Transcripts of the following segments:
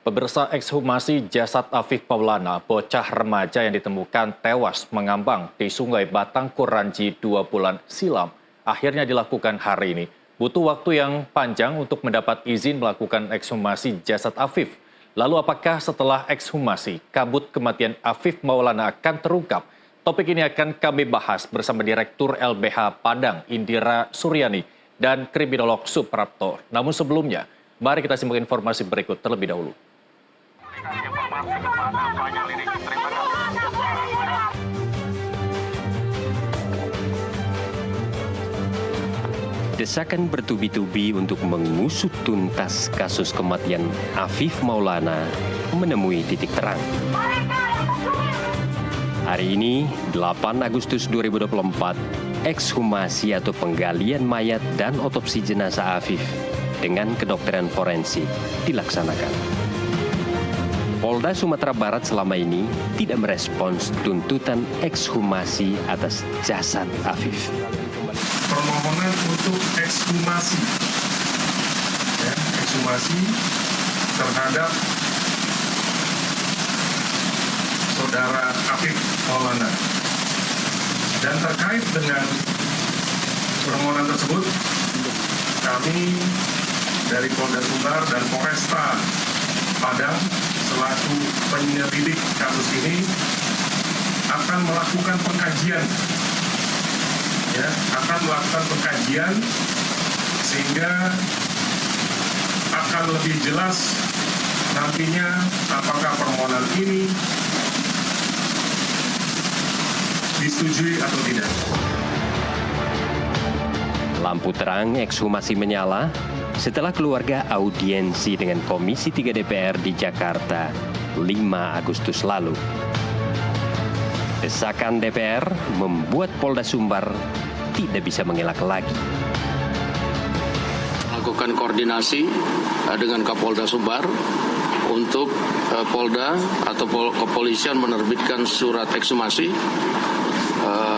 Pemirsa, ekshumasi jasad Afif Maulana, bocah remaja yang ditemukan tewas mengambang di Sungai Batang Kuranji 2 bulan silam, akhirnya dilakukan hari ini. Butuh waktu yang panjang untuk mendapat izin melakukan ekshumasi jasad Afif. Lalu apakah setelah ekshumasi, kabut kematian Afif Maulana akan terungkap? Topik ini akan kami bahas bersama Direktur LBH Padang, Indira Suryani, dan kriminolog Suprapto. Namun sebelumnya, mari kita simak informasi berikut terlebih dahulu. Desakan bertubi-tubi untuk mengusut tuntas kasus kematian Afif Maulana menemui titik terang. Hari ini, 8 Agustus 2024, ekshumasi atau penggalian mayat dan otopsi jenazah Afif dengan kedokteran forensik dilaksanakan. Polda Sumatera Barat selama ini tidak merespons tuntutan ekshumasi atas jasad Afif. Permohonan untuk ekshumasi, ekshumasi terhadap saudara Afif Maulana. Dan terkait dengan permohonan tersebut, kami dari Polda Sumbar dan Polresta Padang selaku penyelidik kasus ini akan melakukan pengkajian, sehingga akan lebih jelas nantinya apakah permohonan ini disetujui atau tidak. Lampu terang ekshumasi menyala setelah keluarga audiensi dengan Komisi 3 DPR di Jakarta 5 Agustus lalu. Desakan DPR membuat Polda Sumbar tidak bisa mengelak lagi. Melakukan koordinasi dengan Kapolda Sumbar untuk Polda atau kepolisian menerbitkan surat ekshumasi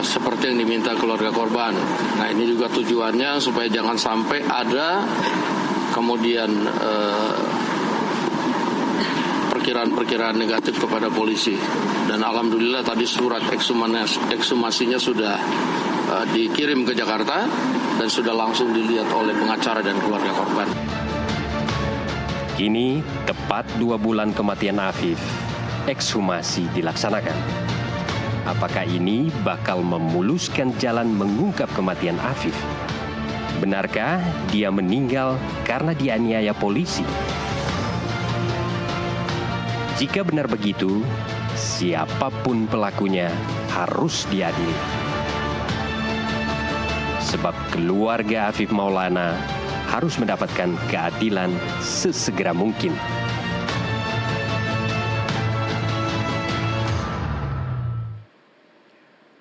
seperti yang diminta keluarga korban. Nah, ini juga tujuannya supaya jangan sampai ada kemudian perkiraan-perkiraan negatif kepada polisi. Dan alhamdulillah tadi surat ekshumasinya sudah dikirim ke Jakarta dan sudah langsung dilihat oleh pengacara dan keluarga korban. Kini, tepat 2 bulan kematian Afif, ekshumasi dilaksanakan. Apakah ini bakal memuluskan jalan mengungkap kematian Afif? Benarkah dia meninggal karena dianiaya polisi? Jika benar begitu, siapapun pelakunya harus diadili. Sebab keluarga Afif Maulana harus mendapatkan keadilan sesegera mungkin.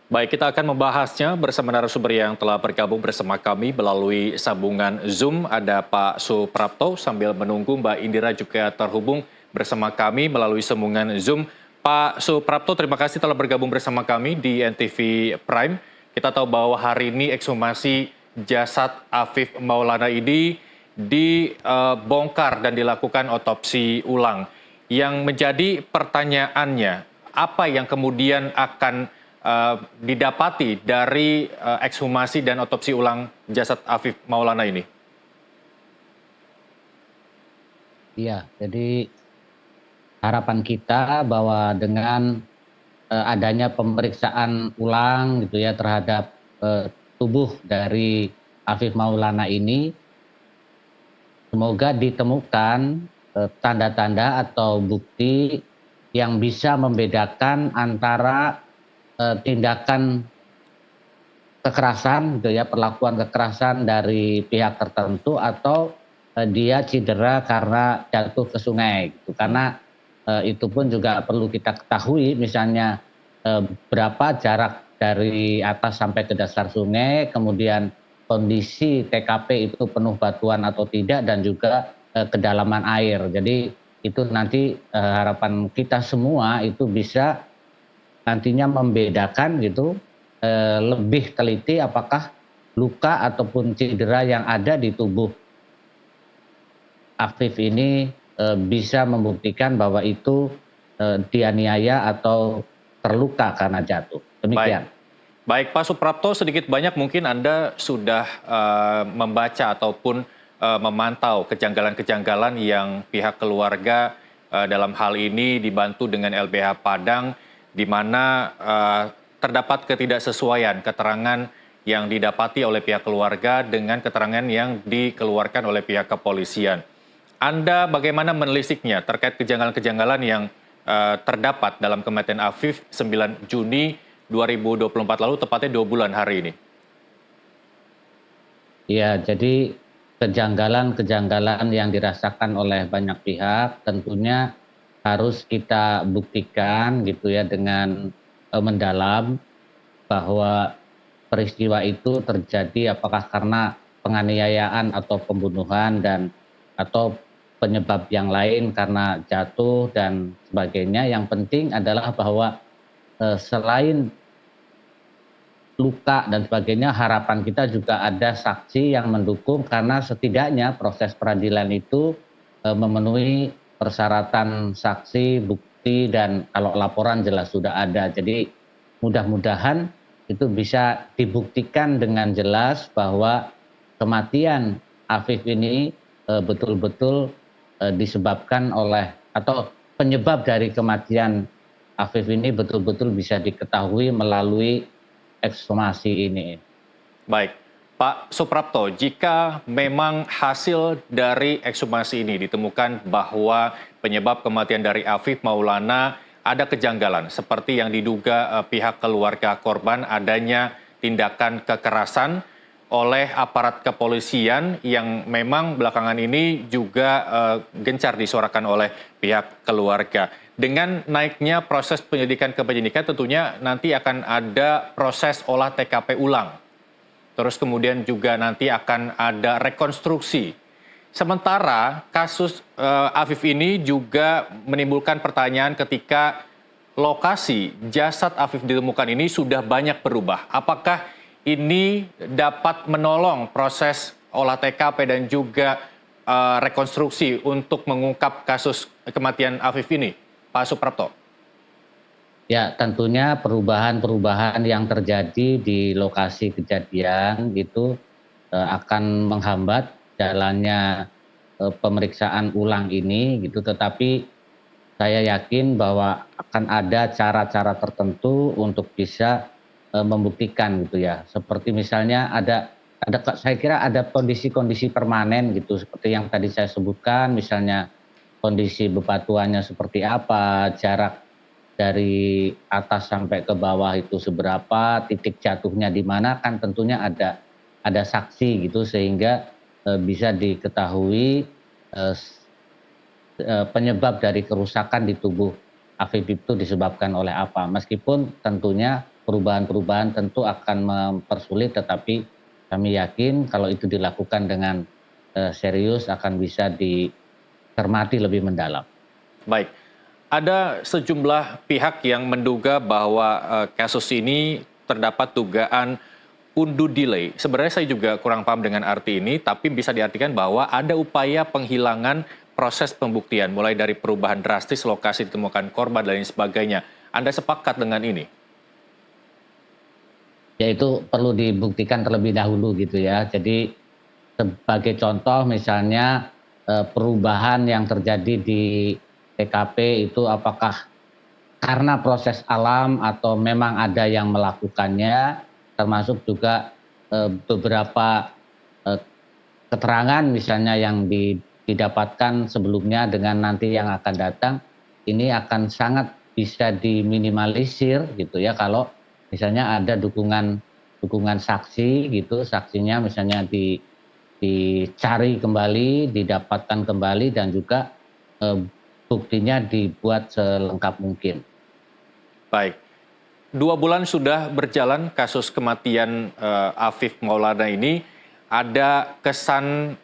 Baik, kita akan membahasnya bersama narasumber yang telah bergabung bersama kami melalui sambungan Zoom. Ada Pak Suprapto, sambil menunggu Mbak Indira juga terhubung bersama kami melalui sambungan Zoom. Pak Suprapto, terima kasih telah bergabung bersama kami di NTV Prime. Kita tahu bahwa hari ini ekshumasi jasad Afif Maulana ini dibongkar dan dilakukan otopsi ulang. Yang menjadi pertanyaannya, apa yang kemudian akan didapati dari ekshumasi dan otopsi ulang jasad Afif Maulana ini? Iya, jadi harapan kita bahwa dengan adanya pemeriksaan ulang gitu ya terhadap tubuh dari Afif Maulana ini, semoga ditemukan tanda-tanda atau bukti yang bisa membedakan antara tindakan kekerasan gitu ya, perlakuan kekerasan dari pihak tertentu atau dia cedera karena jatuh ke sungai gitu. Karena itu pun juga perlu kita ketahui, misalnya berapa jarak dari atas sampai ke dasar sungai, kemudian kondisi TKP itu penuh batuan atau tidak, dan juga kedalaman air. Jadi itu nanti harapan kita semua itu bisa nantinya membedakan gitu, lebih teliti apakah luka ataupun cedera yang ada di tubuh Afif ini bisa membuktikan bahwa itu dianiaya atau terluka karena jatuh. Demikian. Baik, Pak Suprapto, sedikit banyak mungkin Anda sudah membaca ataupun memantau kejanggalan-kejanggalan yang pihak keluarga dalam hal ini dibantu dengan LBH Padang, di mana terdapat ketidaksesuaian keterangan yang didapati oleh pihak keluarga dengan keterangan yang dikeluarkan oleh pihak kepolisian. Anda bagaimana menelisiknya terkait kejanggalan-kejanggalan yang terdapat dalam kematian Afif 9 Juni 2024 lalu, tepatnya 2 bulan hari ini? Ya, jadi kejanggalan-kejanggalan yang dirasakan oleh banyak pihak tentunya harus kita buktikan gitu ya dengan mendalam bahwa peristiwa itu terjadi apakah karena penganiayaan atau pembunuhan atau penyebab yang lain karena jatuh dan sebagainya. Yang penting adalah bahwa selain luka dan sebagainya, harapan kita juga ada saksi yang mendukung karena setidaknya proses peradilan itu memenuhi persyaratan saksi, bukti, dan kalau laporan jelas sudah ada. Jadi mudah-mudahan itu bisa dibuktikan dengan jelas bahwa kematian Afif ini betul-betul disebabkan oleh atau penyebab dari kematian Afif ini betul-betul bisa diketahui melalui ekshumasi ini. Baik, Pak Suprapto, jika memang hasil dari ekshumasi ini ditemukan bahwa penyebab kematian dari Afif Maulana ada kejanggalan seperti yang diduga pihak keluarga korban, adanya tindakan kekerasan oleh aparat kepolisian yang memang belakangan ini juga gencar disuarakan oleh pihak keluarga. Dengan naiknya proses penyelidikan ke penyidikan tentunya nanti akan ada proses olah TKP ulang. Terus kemudian juga nanti akan ada rekonstruksi. Sementara kasus Afif ini juga menimbulkan pertanyaan ketika lokasi jasad Afif ditemukan ini sudah banyak berubah. Apakah ini dapat menolong proses olah TKP dan juga rekonstruksi untuk mengungkap kasus kematian Afif ini, Pak Suprapto? Ya, tentunya perubahan-perubahan yang terjadi di lokasi kejadian itu akan menghambat jalannya pemeriksaan ulang ini gitu. Tetapi saya yakin bahwa akan ada cara-cara tertentu untuk bisa membuktikan gitu ya. Seperti misalnya saya kira ada kondisi-kondisi permanen gitu seperti yang tadi saya sebutkan, misalnya kondisi bebatuannya seperti apa, jarak dari atas sampai ke bawah itu seberapa, titik jatuhnya di mana, kan tentunya ada saksi gitu sehingga bisa diketahui penyebab dari kerusakan di tubuh Afif itu disebabkan oleh apa. Meskipun tentunya perubahan-perubahan tentu akan mempersulit, tetapi kami yakin kalau itu dilakukan dengan serius akan bisa dicermati lebih mendalam. Baik, ada sejumlah pihak yang menduga bahwa kasus ini terdapat dugaan undue delay. Sebenarnya saya juga kurang paham dengan arti ini, tapi bisa diartikan bahwa ada upaya penghilangan proses pembuktian, mulai dari perubahan drastis lokasi ditemukan korban dan lain sebagainya. Anda sepakat dengan ini? Ya, itu perlu dibuktikan terlebih dahulu gitu ya. Jadi sebagai contoh misalnya perubahan yang terjadi di TKP itu apakah karena proses alam atau memang ada yang melakukannya, termasuk juga beberapa keterangan misalnya yang didapatkan sebelumnya dengan nanti yang akan datang, ini akan sangat bisa diminimalisir gitu ya kalau misalnya ada dukungan saksi gitu, saksinya misalnya dicari kembali, didapatkan kembali dan juga buktinya dibuat selengkap mungkin. Baik, 2 bulan sudah berjalan kasus kematian Afif Maulana ini. Ada kesan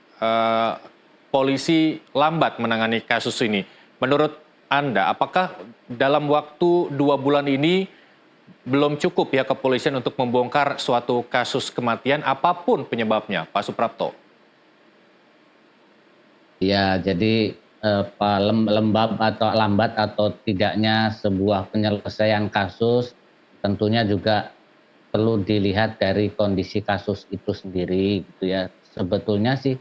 polisi lambat menangani kasus ini. Menurut Anda, apakah dalam waktu 2 bulan ini belum cukup pihak kepolisian untuk membongkar suatu kasus kematian apapun penyebabnya, Pak Suprapto? Ya, jadi lembab atau lambat atau tidaknya sebuah penyelesaian kasus tentunya juga perlu dilihat dari kondisi kasus itu sendiri gitu ya. Sebetulnya sih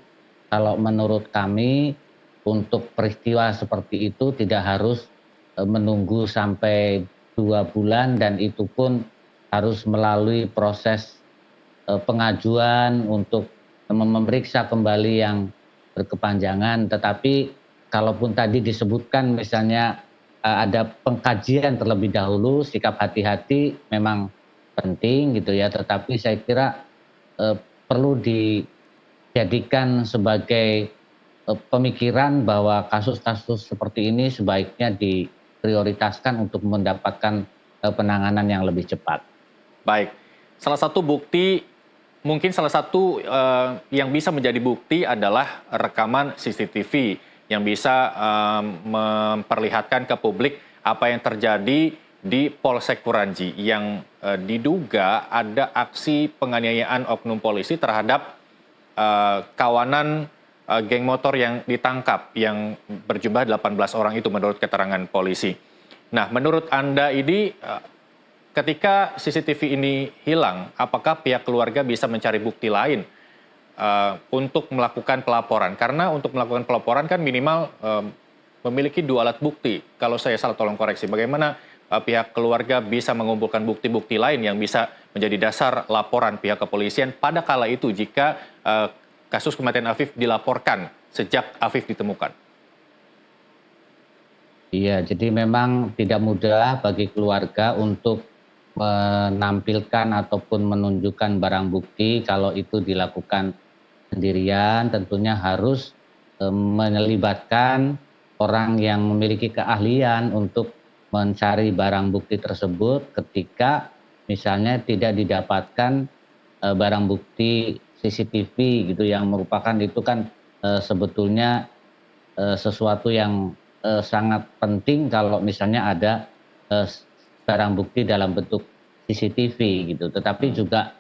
kalau menurut kami untuk peristiwa seperti itu tidak harus menunggu sampai 2 bulan dan itu pun harus melalui proses pengajuan untuk memeriksa kembali yang berkepanjangan. Tetapi kalaupun tadi disebutkan misalnya ada pengkajian terlebih dahulu, sikap hati-hati memang penting gitu ya. Tetapi saya kira perlu dijadikan sebagai pemikiran bahwa kasus-kasus seperti ini sebaiknya diprioritaskan untuk mendapatkan penanganan yang lebih cepat. Baik, salah satu bukti, mungkin salah satu yang bisa menjadi bukti adalah rekaman CCTV yang bisa memperlihatkan ke publik apa yang terjadi di Polsek Kuranji yang diduga ada aksi penganiayaan oknum polisi terhadap kawanan geng motor yang ditangkap yang berjumlah 18 orang itu menurut keterangan polisi. Nah, menurut Anda ini ketika CCTV ini hilang, apakah pihak keluarga bisa mencari bukti lain untuk melakukan pelaporan? Karena untuk melakukan pelaporan kan minimal memiliki 2 alat bukti. Kalau saya salah tolong koreksi. Bagaimana pihak keluarga bisa mengumpulkan bukti-bukti lain yang bisa menjadi dasar laporan pihak kepolisian pada kala itu jika kasus kematian Afif dilaporkan sejak Afif ditemukan? Iya, jadi memang tidak mudah bagi keluarga untuk menampilkan ataupun menunjukkan barang bukti kalau itu dilakukan sendirian. Tentunya harus melibatkan orang yang memiliki keahlian untuk mencari barang bukti tersebut ketika misalnya tidak didapatkan barang bukti CCTV gitu yang merupakan itu kan sebetulnya sesuatu yang sangat penting kalau misalnya ada barang bukti dalam bentuk CCTV gitu. Tetapi juga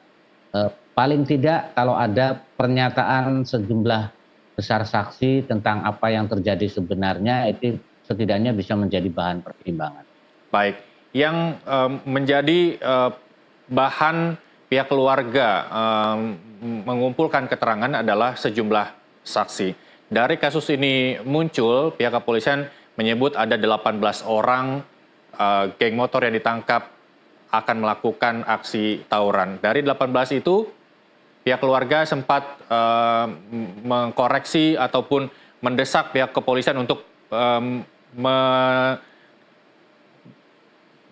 paling tidak kalau ada pernyataan sejumlah besar saksi tentang apa yang terjadi sebenarnya itu setidaknya bisa menjadi bahan pertimbangan. Baik, yang menjadi bahan pihak keluarga mengumpulkan keterangan adalah sejumlah saksi. Dari kasus ini muncul, pihak kepolisian menyebut ada 18 orang geng motor yang ditangkap akan melakukan aksi tawuran. Dari 18 itu, pihak keluarga sempat mengkoreksi ataupun mendesak pihak kepolisian untuk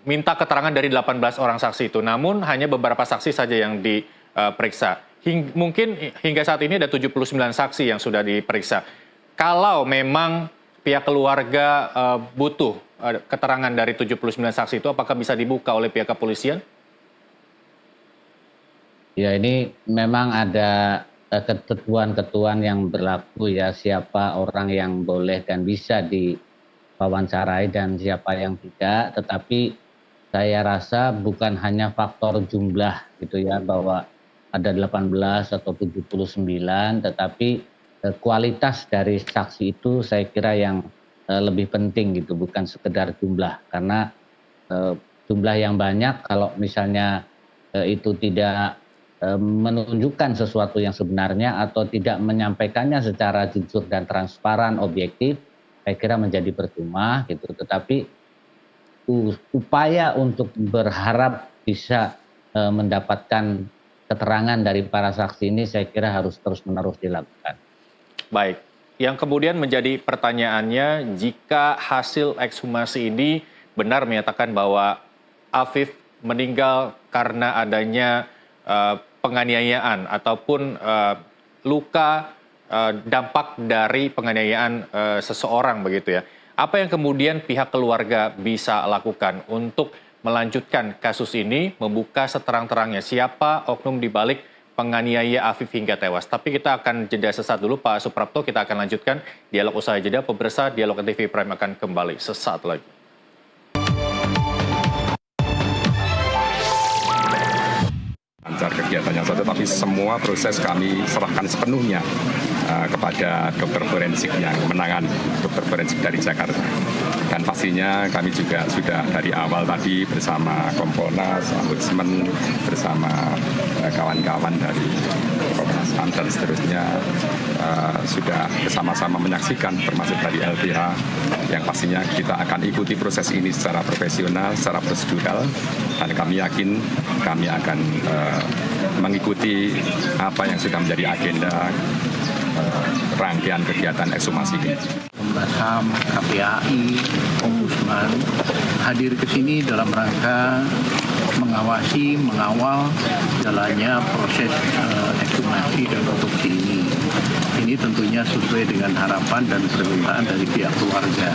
minta keterangan dari 18 orang saksi itu. Namun hanya beberapa saksi saja yang diperiksa. Mungkin hingga saat ini ada 79 saksi yang sudah diperiksa. Kalau memang pihak keluarga butuh keterangan dari 79 saksi itu, apakah bisa dibuka oleh pihak kepolisian? Ya, ini memang ada ketentuan-ketentuan yang berlaku ya, siapa orang yang boleh dan bisa diwawancarai dan siapa yang tidak. Tetapi saya rasa bukan hanya faktor jumlah gitu ya, bahwa ada 18 atau 79, tetapi kualitas dari saksi itu saya kira yang lebih penting gitu, bukan sekedar jumlah. Karena jumlah yang banyak kalau misalnya itu tidak menunjukkan sesuatu yang sebenarnya atau tidak menyampaikannya secara jujur dan transparan, objektif, saya kira menjadi percuma gitu. Tetapi upaya untuk berharap bisa mendapatkan keterangan dari para saksi ini saya kira harus terus-menerus dilakukan. Baik, yang kemudian menjadi pertanyaannya, jika hasil ekshumasi ini benar menyatakan bahwa Afif meninggal karena adanya penganiayaan ataupun luka dampak dari penganiayaan seseorang begitu ya. Apa yang kemudian pihak keluarga bisa lakukan untuk melanjutkan kasus ini, membuka seterang-terangnya siapa oknum di balik penganiaya Afif hingga tewas. Tapi kita akan jeda sesaat dulu Pak Suprapto, kita akan lanjutkan dialog usai jeda. Pemirsa, Dialog TV Prime akan kembali sesaat lagi. Lancar kegiatannya saja, tapi semua proses kami serahkan sepenuhnya kepada dokter forensik yang menangani, dokter forensik dari Jakarta. Dan pastinya kami juga sudah dari awal tadi bersama Kompolnas, Ombudsman, bersama kawan-kawan dari Komnas HAM dan seterusnya sudah bersama-sama menyaksikan termasuk dari LBH yang pastinya kita akan ikuti proses ini secara profesional, secara prosedural dan kami yakin kami akan mengikuti apa yang sudah menjadi agenda rangkaian kegiatan ekshumasi ini. Komnas HAM, KPAI, Ombudsman hadir ke sini dalam rangka mengawasi, mengawal jalannya proses ekshumasi dan otopsi ini. Ini tentunya sesuai dengan harapan dan permintaan dari pihak keluarga.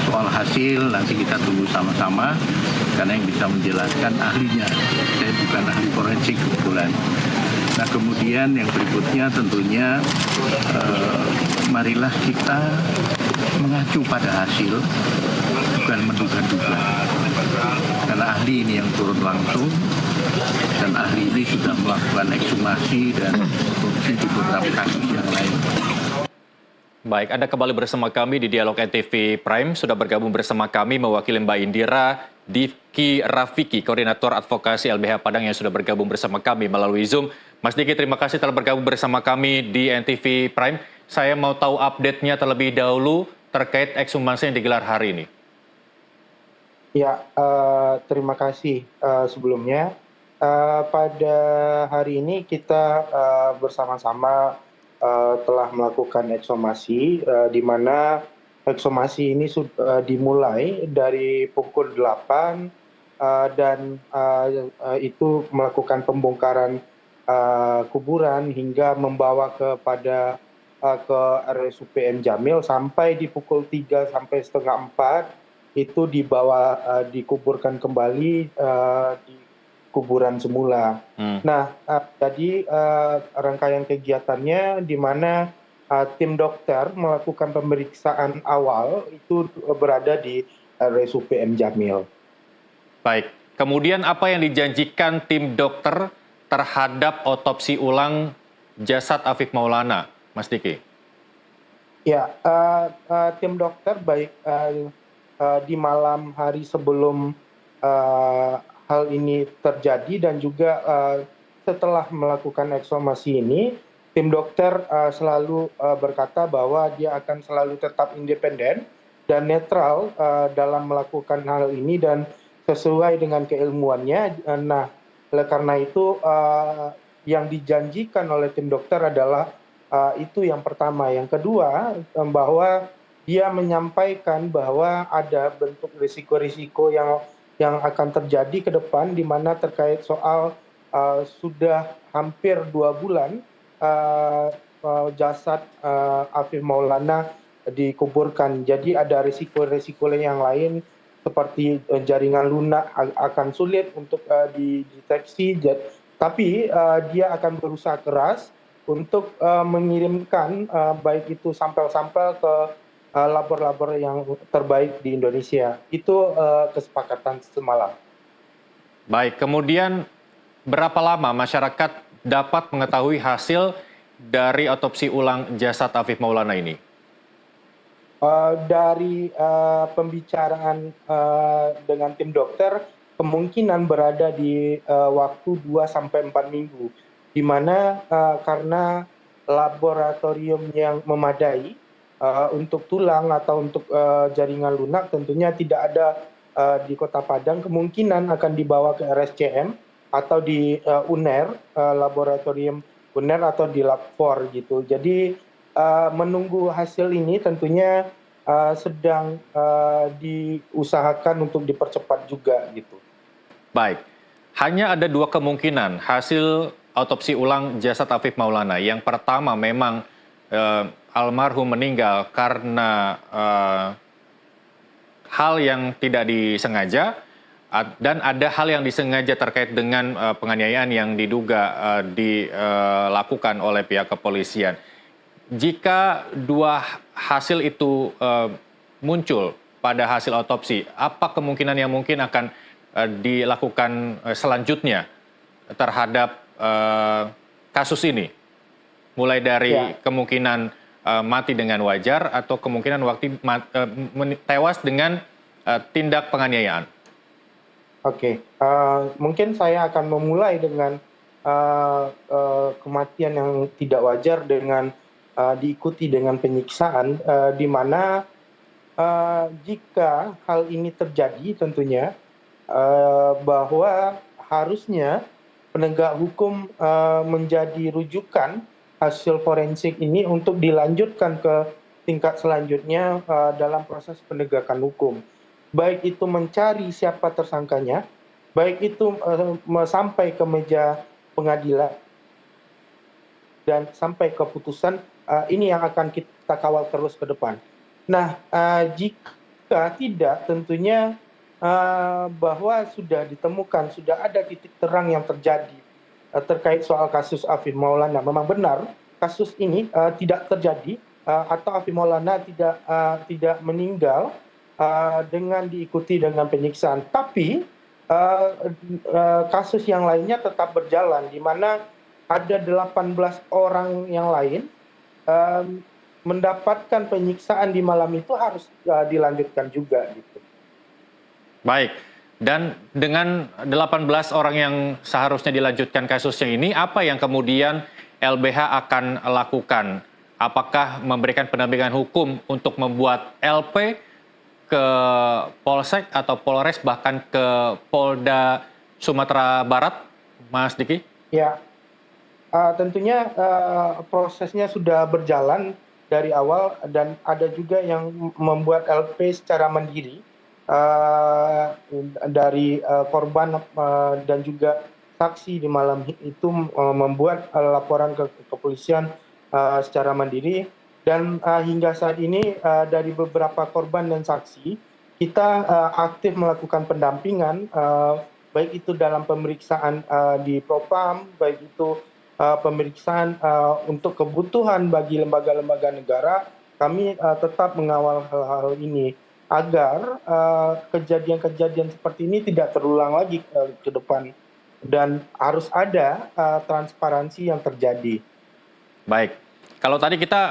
Soal hasil nanti kita tunggu sama-sama karena yang bisa menjelaskan ahlinya. Saya bukan ahli forensik kebetulan. Nah kemudian yang berikutnya tentunya marilah kita mengacu pada hasil, bukan menduga-duga. Karena ahli ini yang turun langsung dan ahli ini sudah melakukan ekshumasi dan otopsi di beberapa kasus yang lain. Baik, Anda kembali bersama kami di Dialog NTV Prime. Sudah bergabung bersama kami mewakili Mbak Indira Diki Rafiki, Koordinator Advokasi LBH Padang yang sudah bergabung bersama kami melalui Zoom. Mas Diki, terima kasih telah bergabung bersama kami di NTV Prime. Saya mau tahu update-nya terlebih dahulu terkait ekshumasi yang digelar hari ini. Ya, terima kasih sebelumnya. Pada hari ini kita bersama-sama telah melakukan ekshumasi, di mana ekshumasi ini dimulai dari pukul 8 dan itu melakukan pembongkaran kuburan hingga membawa kepada ke RSUP M Jamil sampai di pukul 3 sampai setengah 4 itu dibawa dikuburkan kembali di kuburan semula. Nah, jadi rangkaian kegiatannya di mana tim dokter melakukan pemeriksaan awal itu berada di RSUP M Jamil. Baik, kemudian apa yang dijanjikan tim dokter terhadap otopsi ulang jasad Afif Maulana, Mas Diki? Ya, tim dokter baik di malam hari sebelum hal ini terjadi dan juga setelah melakukan ekshumasi ini, tim dokter selalu berkata bahwa dia akan selalu tetap independen dan netral dalam melakukan hal ini dan sesuai dengan keilmuannya. Nah, oleh karena itu yang dijanjikan oleh tim dokter adalah itu yang pertama. Yang kedua, bahwa dia menyampaikan bahwa ada bentuk risiko-risiko yang akan terjadi ke depan, di mana terkait soal sudah hampir 2 bulan jasad Afif Maulana dikuburkan. Jadi ada risiko-risiko yang lain seperti jaringan lunak akan sulit untuk dideteksi. Tapi dia akan berusaha keras untuk mengirimkan baik itu sampel-sampel ke labor-labor yang terbaik di Indonesia. Itu kesepakatan semalam. Baik, kemudian berapa lama masyarakat dapat mengetahui hasil dari otopsi ulang jasad Afif Maulana ini? Dari pembicaraan dengan tim dokter, kemungkinan berada di waktu 2-4 minggu, di mana karena laboratorium yang memadai untuk tulang atau untuk jaringan lunak tentunya tidak ada di Kota Padang, kemungkinan akan dibawa ke RSCM atau di UNER, laboratorium UNER atau di Lab 4 gitu. Jadi menunggu hasil ini tentunya sedang diusahakan untuk dipercepat juga gitu. Baik, hanya ada 2 kemungkinan hasil otopsi ulang jasad Afif Maulana. Yang pertama memang almarhum meninggal karena hal yang tidak disengaja, dan ada hal yang disengaja terkait dengan penganiayaan yang diduga dilakukan oleh pihak kepolisian. Jika 2 hasil itu muncul pada hasil otopsi, apa kemungkinan yang mungkin akan dilakukan selanjutnya terhadap kasus ini? mulai dari Ya. kemungkinan mati dengan wajar atau kemungkinan tewas dengan tindak penganiayaan. Oke, mungkin saya akan memulai dengan kematian yang tidak wajar dengan diikuti dengan penyiksaan, di mana jika hal ini terjadi tentunya bahwa harusnya penegak hukum menjadi rujukan hasil forensik ini untuk dilanjutkan ke tingkat selanjutnya dalam proses penegakan hukum. Baik itu mencari siapa tersangkanya, baik itu sampai ke meja pengadilan dan sampai ke putusan, ini yang akan kita kawal terus ke depan. Nah, jika tidak tentunya bahwa sudah ditemukan, sudah ada titik terang yang terjadi terkait soal kasus Afif Maulana. Memang benar kasus ini tidak terjadi atau Afif Maulana tidak meninggal dengan diikuti dengan penyiksaan. Tapi kasus yang lainnya tetap berjalan, di mana ada 18 orang yang lain mendapatkan penyiksaan di malam itu harus dilanjutkan juga gitu. Baik, dan dengan 18 orang yang seharusnya dilanjutkan kasusnya ini, apa yang kemudian LBH akan lakukan? Apakah memberikan pendampingan hukum untuk membuat LP ke Polsek atau Polres, bahkan ke Polda Sumatera Barat, Mas Diki? Ya, tentunya prosesnya sudah berjalan dari awal dan ada juga yang membuat LP secara mandiri dari korban dan juga saksi di malam itu membuat laporan ke kepolisian secara mandiri. Dan hingga saat ini dari beberapa korban dan saksi, kita aktif melakukan pendampingan, baik itu dalam pemeriksaan di Propam, baik itu pemeriksaan untuk kebutuhan bagi lembaga-lembaga negara. Kami tetap mengawal hal-hal ini agar kejadian-kejadian seperti ini tidak terulang lagi ke depan. Dan harus ada transparansi yang terjadi. Baik. Kalau tadi kita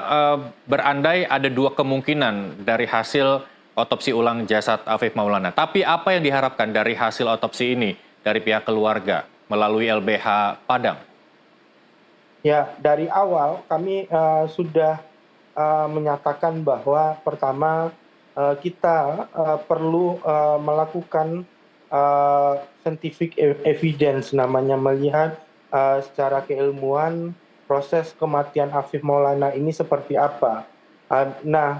berandai ada dua kemungkinan dari hasil otopsi ulang jasad Afif Maulana. Tapi apa yang diharapkan dari hasil otopsi ini dari pihak keluarga melalui LBH Padang? Ya, dari awal kami sudah menyatakan bahwa pertama kita perlu melakukan scientific evidence, namanya melihat secara keilmuan proses kematian Afif Maulana ini seperti apa. Nah,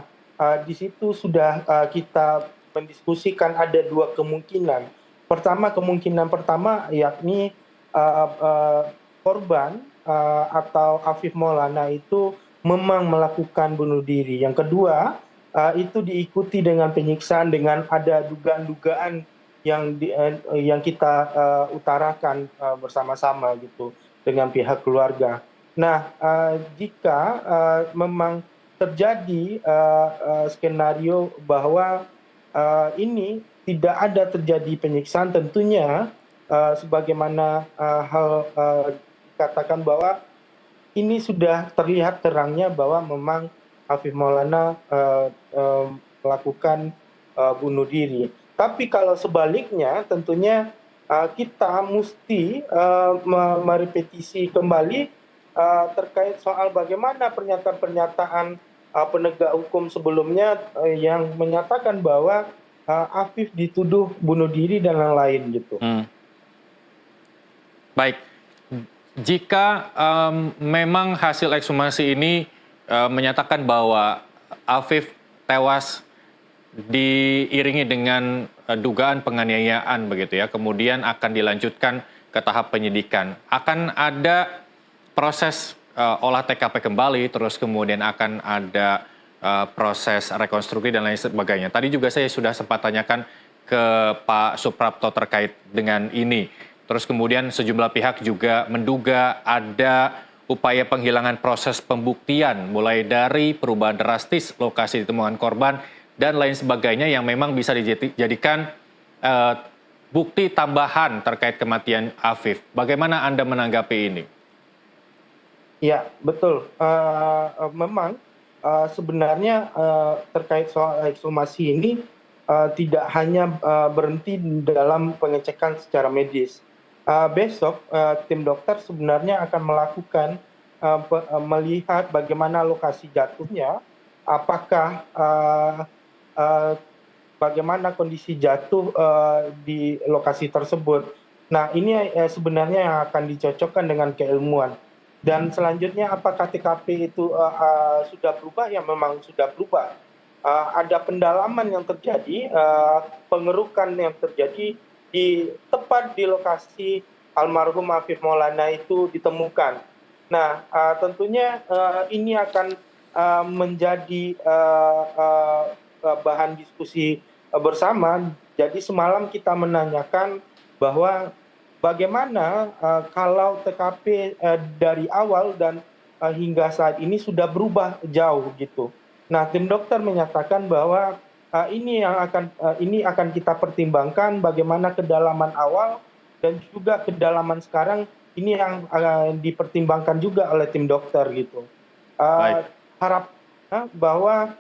di situ sudah kita mendiskusikan ada dua kemungkinan. Kemungkinan pertama yakni korban atau Afif Maulana itu memang melakukan bunuh diri. Yang kedua, itu diikuti dengan penyiksaan dengan ada dugaan-dugaan yang kita utarakan bersama-sama gitu dengan pihak keluarga. Nah, jika memang terjadi skenario bahwa ini tidak ada terjadi penyiksaan, tentunya sebagaimana hal dikatakan bahwa ini sudah terlihat terangnya bahwa memang Afif Maulana melakukan bunuh diri. Tapi kalau sebaliknya, tentunya kita mesti merepetisi kembali terkait soal bagaimana pernyataan-pernyataan penegak hukum sebelumnya yang menyatakan bahwa Afif dituduh bunuh diri dan lain-lain gitu. Baik, jika memang hasil ekshumasi ini menyatakan bahwa Afif tewas diiringi dengan dugaan penganiayaan begitu ya, kemudian akan dilanjutkan ke tahap penyidikan, akan ada proses olah TKP kembali, terus kemudian akan ada proses rekonstruksi dan lain sebagainya. Tadi juga saya sudah sempat tanyakan ke Pak Suprapto terkait dengan ini. Terus kemudian sejumlah pihak juga menduga ada upaya penghilangan proses pembuktian, mulai dari perubahan drastis lokasi ditemukan korban dan lain sebagainya yang memang bisa dijadikan bukti tambahan terkait kematian Afif. Bagaimana Anda menanggapi ini? Ya, betul. Memang sebenarnya terkait soal ekshumasi ini tidak hanya berhenti dalam pengecekan secara medis. Besok tim dokter sebenarnya akan melakukan melihat bagaimana lokasi jatuhnya, apakah bagaimana kondisi jatuh di lokasi tersebut. Nah, ini sebenarnya yang akan dicocokkan dengan keilmuan. Dan selanjutnya apakah TKP itu sudah berubah? Ya memang sudah berubah. Ada pendalaman yang terjadi, pengerukan yang terjadi tepat di lokasi almarhum Afif Maulana itu ditemukan. Nah, tentunya ini akan menjadi bahan diskusi bersama. Jadi semalam kita menanyakan bahwa bagaimana kalau TKP dari awal dan hingga saat ini sudah berubah jauh gitu. Nah, tim dokter menyatakan bahwa ini akan kita pertimbangkan bagaimana kedalaman awal dan juga kedalaman sekarang ini yang dipertimbangkan juga oleh tim dokter gitu. Harap bahwa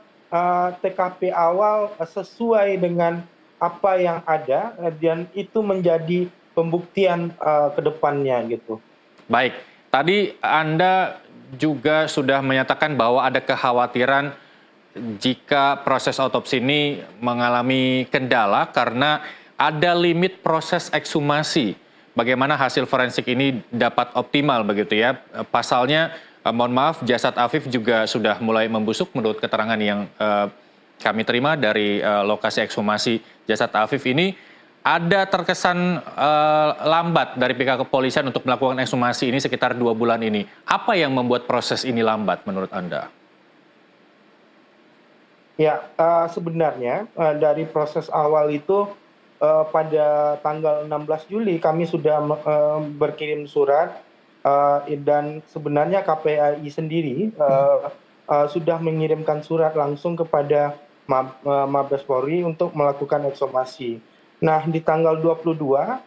TKP awal sesuai dengan apa yang ada dan itu menjadi pembuktian ke depannya gitu. Baik, tadi Anda juga sudah menyatakan bahwa ada kekhawatiran jika proses otopsi ini mengalami kendala karena ada limit proses ekshumasi. Bagaimana hasil forensik ini dapat optimal begitu ya? Pasalnya, mohon maaf, jasad Afif juga sudah mulai membusuk menurut keterangan yang kami terima dari lokasi ekshumasi jasad Afif ini. Ada terkesan lambat dari pihak kepolisian untuk melakukan ekshumasi ini sekitar 2 bulan ini. Apa yang membuat proses ini lambat menurut Anda? Ya, sebenarnya dari proses awal itu pada tanggal 16 Juli kami sudah berkirim surat dan sebenarnya KPAI sendiri sudah mengirimkan surat langsung kepada Mabes Polri untuk melakukan ekshumasi. Nah, di tanggal 22,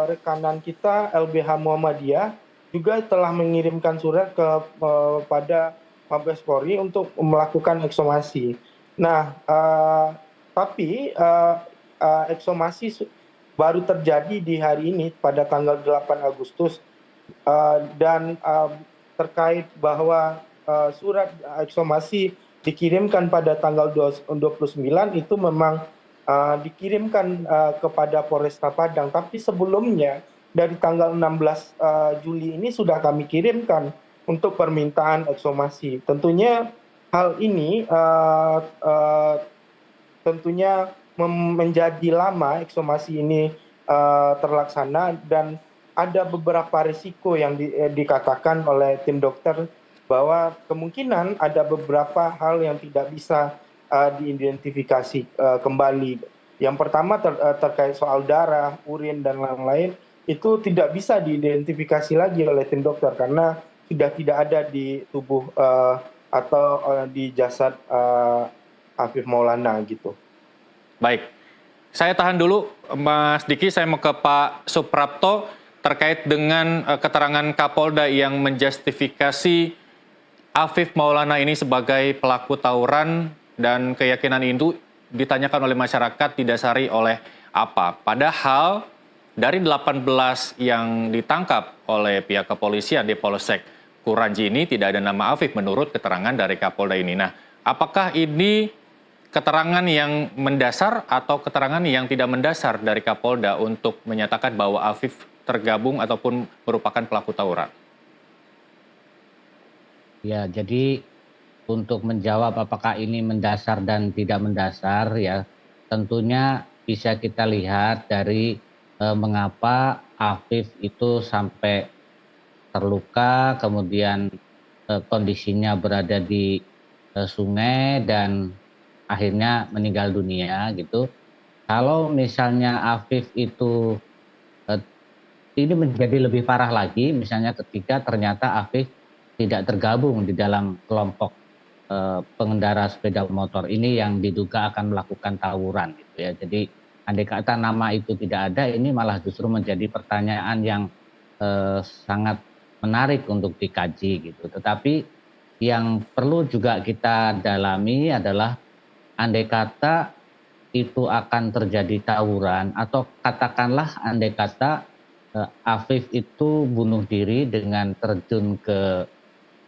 rekanan kita LBH Muhammadiyah juga telah mengirimkan surat kepada Mabes Polri untuk melakukan ekshumasi. Nah, tapi ekshumasi baru terjadi di hari ini pada tanggal 8 Agustus dan terkait bahwa surat ekshumasi dikirimkan pada tanggal 29 itu memang dikirimkan kepada Polresta Padang, tapi sebelumnya dari tanggal 16 Juli ini sudah kami kirimkan untuk permintaan ekshumasi. Tentunya hal ini tentunya menjadi lama ekshumasi ini terlaksana dan ada beberapa risiko yang dikatakan oleh tim dokter bahwa kemungkinan ada beberapa hal yang tidak bisa diidentifikasi kembali. Yang pertama terkait soal darah, urin, dan lain-lain, itu tidak bisa diidentifikasi lagi oleh tim dokter karena sudah tidak ada di tubuh atau di jasad Afif Maulana gitu. Baik, saya tahan dulu Mas Diki, saya mau ke Pak Suprapto terkait dengan keterangan Kapolda yang menjustifikasi Afif Maulana ini sebagai pelaku tawuran dan keyakinan itu ditanyakan oleh masyarakat didasari oleh apa. Padahal dari 18 yang ditangkap oleh pihak kepolisian di Polsek Kuranji ini tidak ada nama Afif menurut keterangan dari Kapolda ini. Nah, apakah ini keterangan yang mendasar atau keterangan yang tidak mendasar dari Kapolda untuk menyatakan bahwa Afif tergabung ataupun merupakan pelaku tawuran? Ya, jadi untuk menjawab apakah ini mendasar dan tidak mendasar ya tentunya bisa kita lihat dari mengapa Afif itu sampai terluka, kemudian kondisinya berada di sungai dan akhirnya meninggal dunia gitu. Kalau misalnya Afif itu ini menjadi lebih parah lagi, misalnya ketika ternyata Afif tidak tergabung di dalam kelompok pengendara sepeda motor ini yang diduga akan melakukan tawuran gitu ya. Jadi andai kata nama itu tidak ada, ini malah justru menjadi pertanyaan yang sangat menarik untuk dikaji gitu. Tetapi yang perlu juga kita dalami adalah andai kata itu akan terjadi tawuran atau katakanlah andai kata Afif itu bunuh diri dengan terjun ke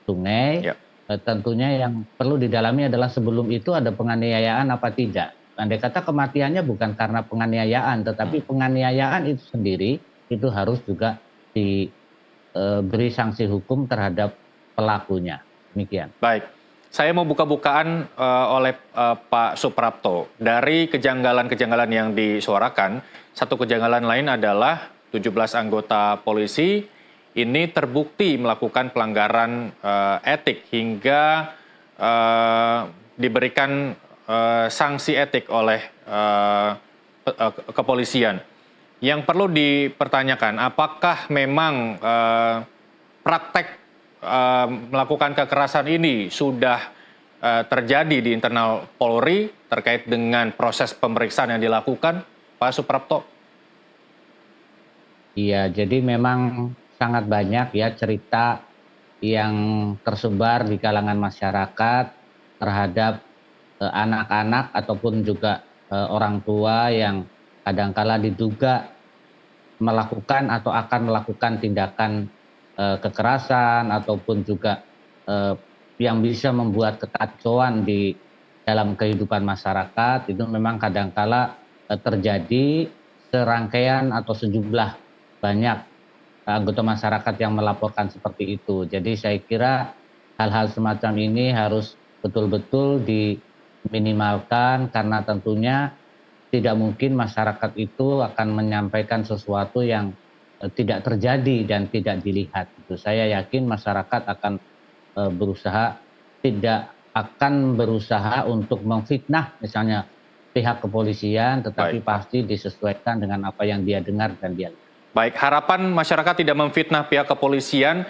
sungai, Ya. Tentunya yang perlu didalami adalah sebelum itu ada penganiayaan apa tidak. Andai kata kematiannya bukan karena penganiayaan, tetapi penganiayaan itu sendiri itu harus juga diberi sanksi hukum terhadap pelakunya. Demikian. Baik, saya mau buka-bukaan oleh Pak Suprapto. Dari kejanggalan-kejanggalan yang disuarakan, satu kejanggalan lain adalah 17 anggota polisi ini terbukti melakukan pelanggaran etik hingga diberikan sanksi etik oleh kepolisian. Yang perlu dipertanyakan, apakah memang praktek melakukan kekerasan ini sudah terjadi di internal Polri terkait dengan proses pemeriksaan yang dilakukan, Pak Suprapto? Iya, jadi memang sangat banyak ya cerita yang tersebar di kalangan masyarakat terhadap anak-anak ataupun juga orang tua yang kadangkala diduga melakukan atau akan melakukan tindakan kekerasan ataupun juga yang bisa membuat kekacauan di dalam kehidupan masyarakat. Itu memang kadangkala terjadi serangkaian atau sejumlah banyak anggota masyarakat yang melaporkan seperti itu. Jadi saya kira hal-hal semacam ini harus betul-betul diminimalkan karena tentunya tidak mungkin masyarakat itu akan menyampaikan sesuatu yang tidak terjadi dan tidak dilihat. Saya yakin masyarakat akan tidak akan berusaha untuk memfitnah misalnya pihak kepolisian, tetapi pasti disesuaikan dengan apa yang dia dengar dan dia lihat. Baik, harapan masyarakat tidak memfitnah pihak kepolisian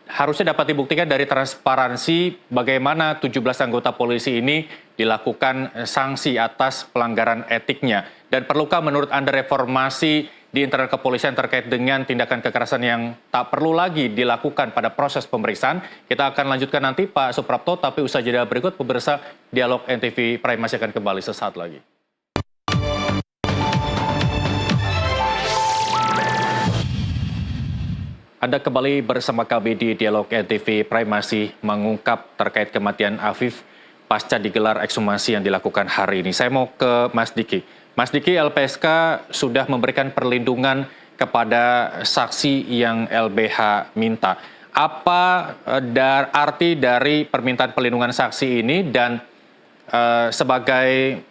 harusnya dapat dibuktikan dari transparansi bagaimana 17 anggota polisi ini dilakukan sanksi atas pelanggaran etiknya. Dan perlukah menurut Anda reformasi di internal kepolisian terkait dengan tindakan kekerasan yang tak perlu lagi dilakukan pada proses pemeriksaan? Kita akan lanjutkan nanti Pak Suprapto, tapi usaha jeda berikut pemirsa Dialog NTV Prime masih akan kembali sesaat lagi. Anda kembali bersama kami di Dialog NTV Prime masih mengungkap terkait kematian Afif pasca digelar ekshumasi yang dilakukan hari ini. Saya mau ke Mas Diki. Mas Diki, LPSK sudah memberikan perlindungan kepada saksi yang LBH minta. Apa arti dari permintaan perlindungan saksi ini dan sebagai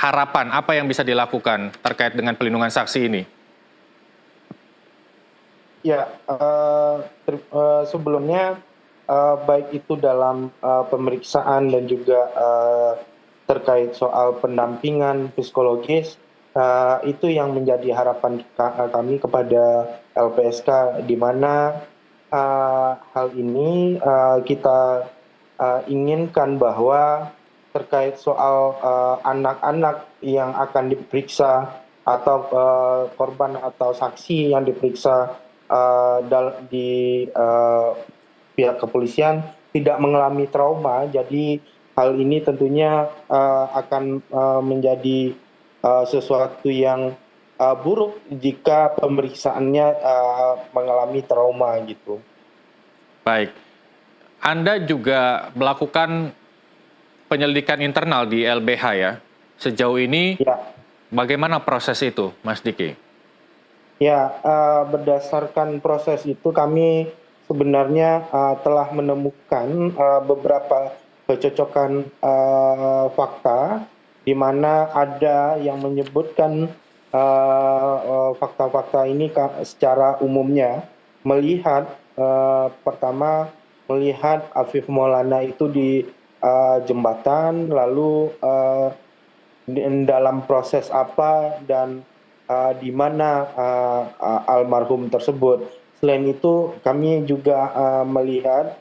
harapan apa yang bisa dilakukan terkait dengan perlindungan saksi ini? Ya, sebelumnya baik itu dalam pemeriksaan dan juga terkait soal pendampingan psikologis, itu yang menjadi harapan kami kepada LPSK, di mana hal ini kita inginkan bahwa terkait soal anak-anak yang akan diperiksa atau korban atau saksi yang diperiksa di pihak kepolisian tidak mengalami trauma. Jadi hal ini tentunya akan menjadi sesuatu yang buruk jika pemeriksaannya mengalami trauma gitu. Baik, Anda juga melakukan penyelidikan internal di LBH ya. Sejauh ini bagaimana proses itu, Mas Diki? Ya, berdasarkan proses itu kami sebenarnya telah menemukan beberapa kecocokan fakta, di mana ada yang menyebutkan fakta-fakta ini secara umumnya melihat pertama melihat Afif Maulana itu di jembatan, lalu dalam proses apa dan di mana almarhum tersebut. Selain itu kami juga melihat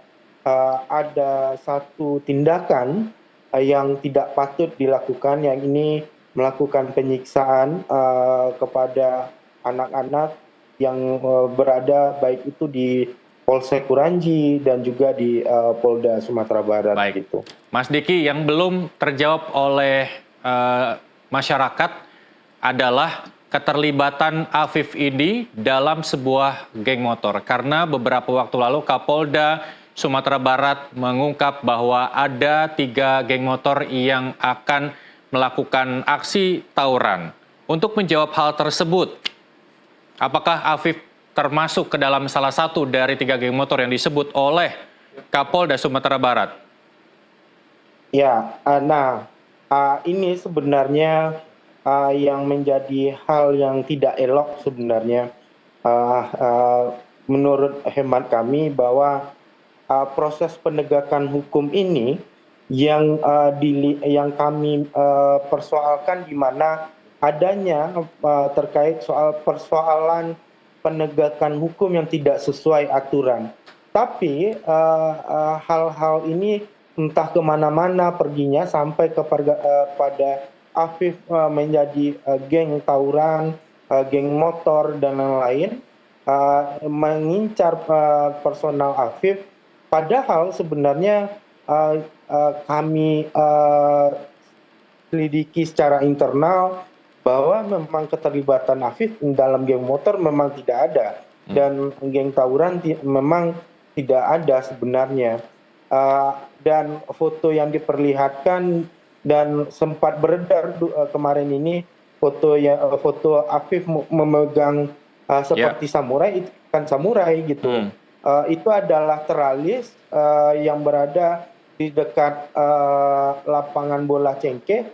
ada satu tindakan yang tidak patut dilakukan, yang ini melakukan penyiksaan kepada anak-anak yang berada baik itu di Polsek Kuranji dan juga di Polda Sumatera Barat. Baik. Gitu. Mas Diki, yang belum terjawab oleh masyarakat adalah keterlibatan Afif ini dalam sebuah geng motor. Karena beberapa waktu lalu Kapolda Sumatera Barat mengungkap bahwa ada 3 geng motor yang akan melakukan aksi tawuran. Untuk menjawab hal tersebut, apakah Afif termasuk ke dalam salah satu dari 3 geng motor yang disebut oleh Kapolda Sumatera Barat? Ya, ini sebenarnya yang menjadi hal yang tidak elok sebenarnya. Menurut hemat kami bahwa proses penegakan hukum ini yang kami persoalkan di mana adanya terkait soal persoalan penegakan hukum yang tidak sesuai aturan. Tapi hal-hal ini entah kemana-mana perginya sampai pada Afif menjadi geng tawuran, geng motor dan lain-lain, mengincar personal Afif. Padahal sebenarnya kami selidiki secara internal bahwa memang keterlibatan Afif dalam geng motor memang tidak ada dan geng tawuran memang tidak ada sebenarnya. Dan foto yang diperlihatkan dan sempat beredar kemarin ini foto Afif memegang seperti samurai, itu kan samurai gitu. Itu adalah teralis yang berada di dekat lapangan bola cengkeh.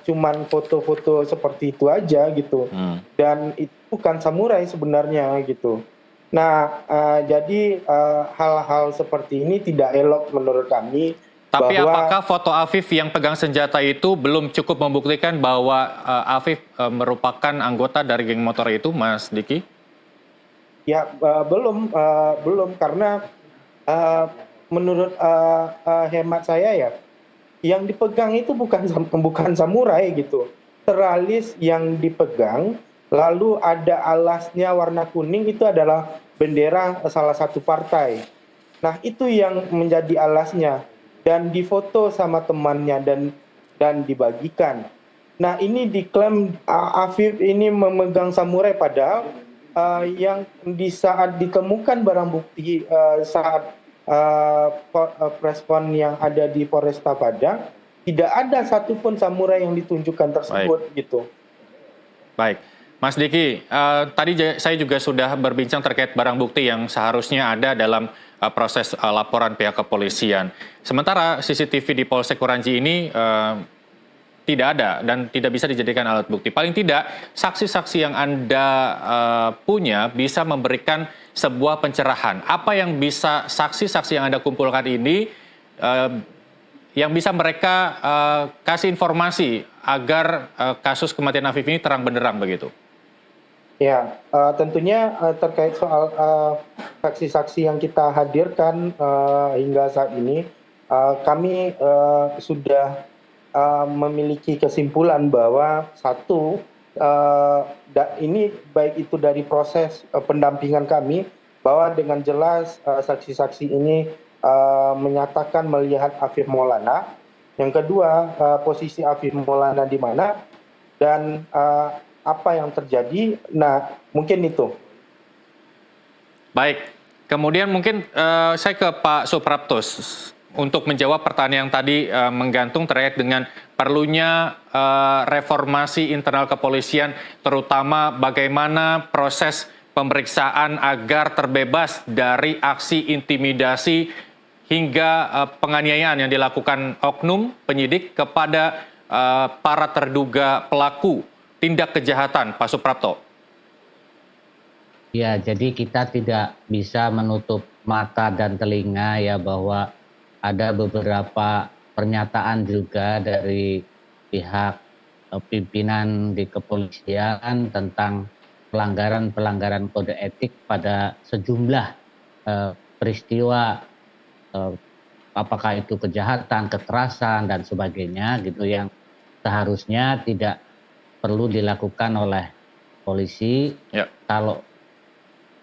Cuman foto-foto seperti itu aja gitu, dan itu bukan samurai sebenarnya gitu. Nah, jadi hal-hal seperti ini tidak elok menurut kami. Tapi apakah foto Afif yang pegang senjata itu belum cukup membuktikan bahwa Afif merupakan anggota dari geng motor itu, Mas Diki? Ya, belum karena menurut hemat saya ya, yang dipegang itu bukan samurai gitu. Teralis yang dipegang, lalu ada alasnya warna kuning, itu adalah bendera salah satu partai. Nah, itu yang menjadi alasnya dan difoto sama temannya dan dibagikan. Nah, ini diklaim Afif ini memegang samurai, padahal yang di saat ditemukan barang bukti saat respon yang ada di Polresta Padang, tidak ada satupun samurai yang ditunjukkan tersebut. Baik. Gitu. Baik, Mas Diki, tadi saya juga sudah berbincang terkait barang bukti yang seharusnya ada dalam proses laporan pihak kepolisian. Sementara CCTV di Polsek Kuranji ini tidak ada dan tidak bisa dijadikan alat bukti. Paling tidak, saksi-saksi yang Anda punya bisa memberikan sebuah pencerahan. Apa yang bisa saksi-saksi yang Anda kumpulkan ini, yang bisa mereka kasih informasi agar kasus kematian Afif ini terang benderang begitu? Ya, tentunya terkait soal saksi-saksi yang kita hadirkan hingga saat ini, kami sudah memiliki kesimpulan bahwa satu, ini baik itu dari proses pendampingan kami, bahwa dengan jelas saksi-saksi ini menyatakan melihat Afif Maulana. Yang kedua, posisi Afif Maulana di mana dan apa yang terjadi. Nah, mungkin itu. Baik, kemudian mungkin saya ke Pak Supraptos untuk menjawab pertanyaan yang tadi menggantung terkait dengan perlunya reformasi internal kepolisian, terutama bagaimana proses pemeriksaan agar terbebas dari aksi intimidasi hingga penganiayaan yang dilakukan oknum penyidik kepada para terduga pelaku tindak kejahatan, Pak Suprapto. Ya, jadi kita tidak bisa menutup mata dan telinga ya bahwa ada beberapa pernyataan juga dari pihak pimpinan di kepolisian tentang pelanggaran-pelanggaran kode etik pada sejumlah peristiwa, apakah itu kejahatan, kekerasan dan sebagainya gitu, yang seharusnya tidak perlu dilakukan oleh polisi. Ya. Kalau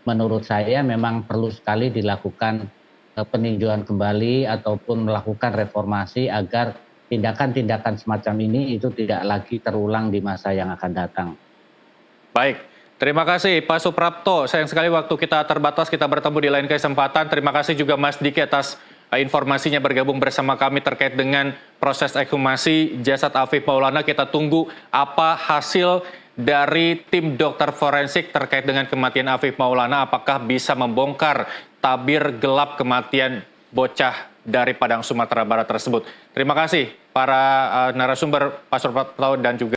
menurut saya memang perlu sekali dilakukan peninjauan kembali ataupun melakukan reformasi agar tindakan-tindakan semacam ini itu tidak lagi terulang di masa yang akan datang. Baik, terima kasih Pak Suprapto. Sayang sekali waktu kita terbatas, kita bertemu di lain kesempatan. Terima kasih juga Mas Diki atas informasinya bergabung bersama kami terkait dengan proses ekshumasi jasad Afif Maulana. Kita tunggu apa hasil dari tim dokter forensik terkait dengan kematian Afif Maulana. Apakah bisa membongkar tabir gelap kematian bocah dari Padang Sumatera Barat tersebut. Terima kasih para narasumber Pak Suprapto dan juga